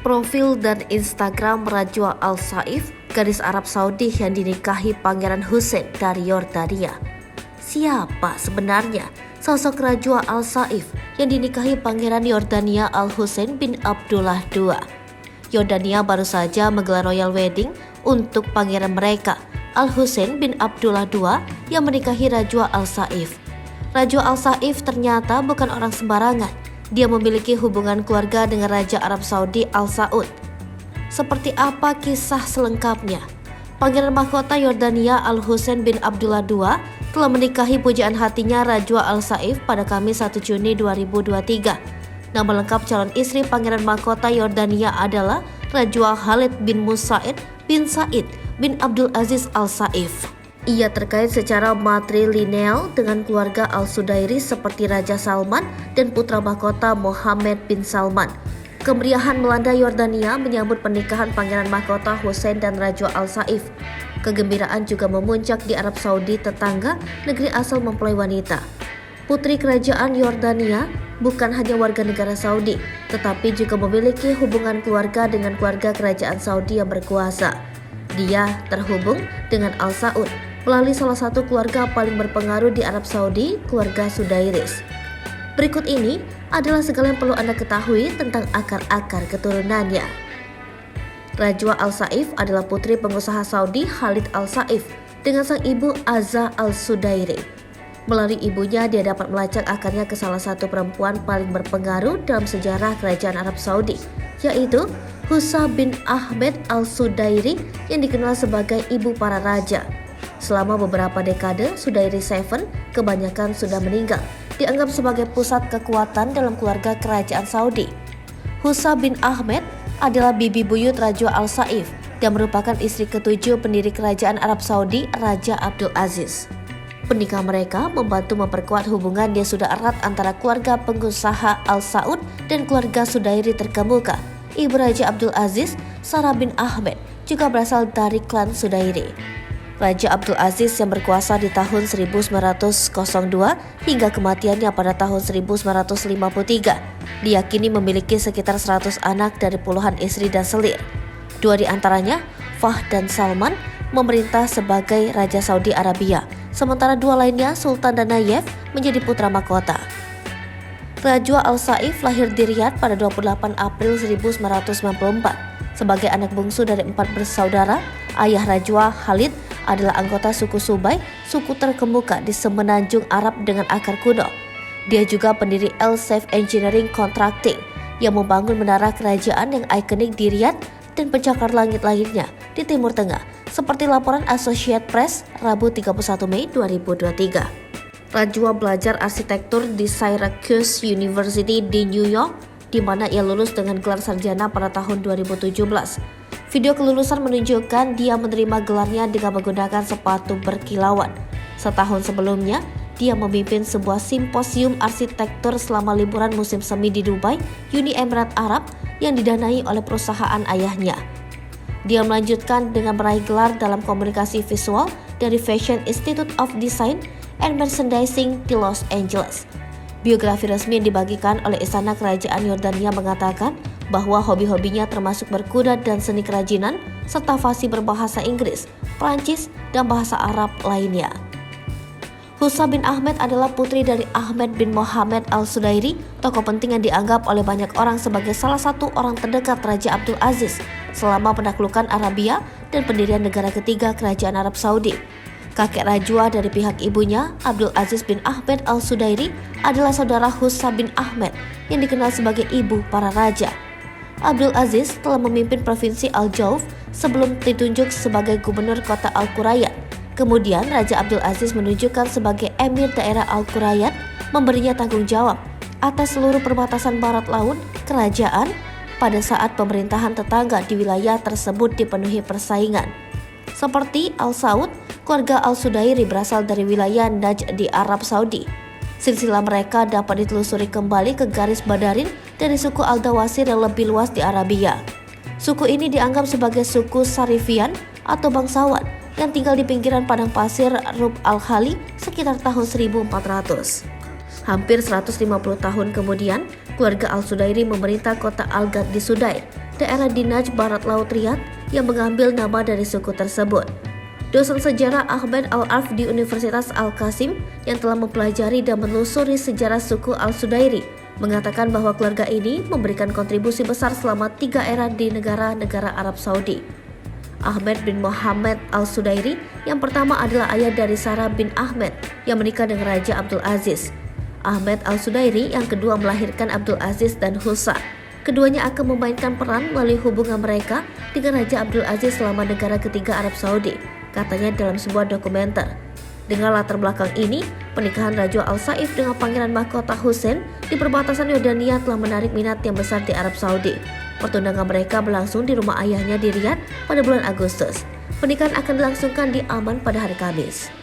Profil dan Instagram Rajwa Al Saif, gadis Arab Saudi yang dinikahi Pangeran Hussein dari Yordania. Siapa sebenarnya sosok Rajwa Al Saif yang dinikahi Pangeran Yordania Al Hussein bin Abdullah II? Yordania baru saja menggelar royal wedding untuk pangeran mereka, Al Hussein bin Abdullah II, yang menikahi Rajwa Al Saif. Rajwa Al Saif ternyata bukan orang sembarangan. Dia memiliki hubungan keluarga dengan Raja Arab Saudi Al Saud. Seperti apa kisah selengkapnya? Pangeran mahkota Yordania Al Hussein bin Abdullah II telah menikahi pujaan hatinya Rajwa Al Saif pada Kamis 1 Juni 2023. Nama lengkap calon istri Pangeran mahkota Yordania adalah Rajwa Khalid bin Musaid bin Said bin Abdul Aziz Al Saif. Ia terkait secara matrilineal dengan keluarga Al-Sudairi seperti Raja Salman dan putra mahkota Mohammed bin Salman. Kemeriahan melanda Yordania menyambut pernikahan Pangeran mahkota Hussein dan Rajwa Al Saif. Kegembiraan juga memuncak di Arab Saudi, tetangga negeri asal mempelai wanita. Putri kerajaan Yordania bukan hanya warga negara Saudi, tetapi juga memiliki hubungan keluarga dengan keluarga kerajaan Saudi yang berkuasa. Dia terhubung dengan Al Saud melalui salah satu keluarga paling berpengaruh di Arab Saudi, keluarga Sudairis. Berikut ini adalah segala yang perlu Anda ketahui tentang akar-akar keturunannya. Rajwa Al Saif adalah putri pengusaha Saudi Khalid Al Saif dengan sang ibu Azza Al Sudairi. Melalui ibunya, dia dapat melacak akarnya ke salah satu perempuan paling berpengaruh dalam sejarah kerajaan Arab Saudi, yaitu Husa bin Ahmed Al Sudairi yang dikenal sebagai ibu para raja. Selama beberapa dekade, Sudairi Seven kebanyakan sudah meninggal, dianggap sebagai pusat kekuatan dalam keluarga kerajaan Saudi. Husa bin Ahmed adalah bibi buyut Rajwa Al Saif dan merupakan istri ketujuh pendiri kerajaan Arab Saudi, Raja Abdul Aziz. Pernikahan mereka membantu memperkuat hubungan yang sudah erat antara keluarga pengusaha Al Saud dan keluarga Sudairi terkemuka. Ibu Raja Abdul Aziz, Sarah bin Ahmed, juga berasal dari klan Sudairi. Raja Abdul Aziz yang berkuasa di tahun 1902 hingga kematiannya pada tahun 1953 diyakini memiliki sekitar 100 anak dari puluhan istri dan selir. Dua di antaranya, Fahd dan Salman, memerintah sebagai Raja Saudi Arabia, sementara dua lainnya, Sultan dan Nayef, menjadi putra mahkota. Rajwa Al Saif lahir di Riyadh pada 28 April 1994. Sebagai anak bungsu dari 4 bersaudara, ayah Rajwa Khalid adalah anggota suku Subai, suku terkemuka di semenanjung Arab dengan akar kuno. Dia juga pendiri Al Saif Engineering Contracting yang membangun menara kerajaan yang ikonik di Riyadh dan pencakar langit lainnya di Timur Tengah, seperti laporan Associated Press Rabu 31 Mei 2023. Rajwa belajar arsitektur di Syracuse University di New York, di mana ia lulus dengan gelar sarjana pada tahun 2017. Video kelulusan menunjukkan dia menerima gelarnya dengan menggunakan sepatu berkilauan. Setahun sebelumnya, dia memimpin sebuah simposium arsitektur selama liburan musim semi di Dubai, Uni Emirat Arab, yang didanai oleh perusahaan ayahnya. Dia melanjutkan dengan meraih gelar dalam komunikasi visual dari Fashion Institute of Design and Merchandising di Los Angeles. Biografi resmi yang dibagikan oleh Istana Kerajaan Yordania mengatakan bahwa hobi-hobinya termasuk berkuda dan seni kerajinan, serta fasih berbahasa Inggris, Prancis, dan bahasa Arab lainnya. Husa bin Ahmed adalah putri dari Ahmed bin Mohammed Al-Sudairi, tokoh penting yang dianggap oleh banyak orang sebagai salah satu orang terdekat Raja Abdul Aziz selama penaklukan Arabia dan pendirian negara ketiga Kerajaan Arab Saudi. Kakek Rajwa dari pihak ibunya, Abdul Aziz bin Ahmed Al-Sudairi, adalah saudara Husa bin Ahmed yang dikenal sebagai ibu para raja. Abdul Aziz telah memimpin provinsi Al-Jauf sebelum ditunjuk sebagai gubernur kota Al-Qurayyat. Kemudian Raja Abdul Aziz menunjukkan sebagai emir daerah Al-Qurayyat, memberinya tanggung jawab atas seluruh perbatasan barat laut kerajaan pada saat pemerintahan tetangga di wilayah tersebut dipenuhi persaingan. Seperti Al Saud, keluarga Al-Sudairi berasal dari wilayah Najd di Arab Saudi. Silsilah mereka dapat ditelusuri kembali ke garis Badarin dari suku Al-Dawasir yang lebih luas di Arabia. Suku ini dianggap sebagai suku Sarifian atau bangsawan yang tinggal di pinggiran padang pasir Rub al-Khali sekitar tahun 1400. Hampir 150 tahun kemudian, keluarga Al-Sudairi memerintah kota Al-Gad di Sudair daerah Dinaj Barat Laut Riyadh yang mengambil nama dari suku tersebut. Dosen sejarah Ahmed Al-Arf di Universitas Al-Qasim yang telah mempelajari dan menelusuri sejarah suku Al-Sudairi mengatakan bahwa keluarga ini memberikan kontribusi besar selama 3 era di negara-negara Arab Saudi. Ahmed bin Muhammad Al-Sudairi yang pertama adalah ayah dari Sarah bin Ahmed yang menikah dengan Raja Abdul Aziz. Ahmed Al-Sudairi yang kedua melahirkan Abdul Aziz dan Husa. Keduanya akan memainkan peran melalui hubungan mereka dengan Raja Abdul Aziz selama negara ketiga Arab Saudi, katanya dalam sebuah dokumenter. Dengan latar belakang ini, pernikahan Rajwa Al Saif dengan Pangeran Mahkota Hussein di perbatasan Yordania telah menarik minat yang besar di Arab Saudi. Pertunangan mereka berlangsung di rumah ayahnya di Riyadh pada bulan Agustus. Pernikahan akan dilangsungkan di Amman pada hari Kamis.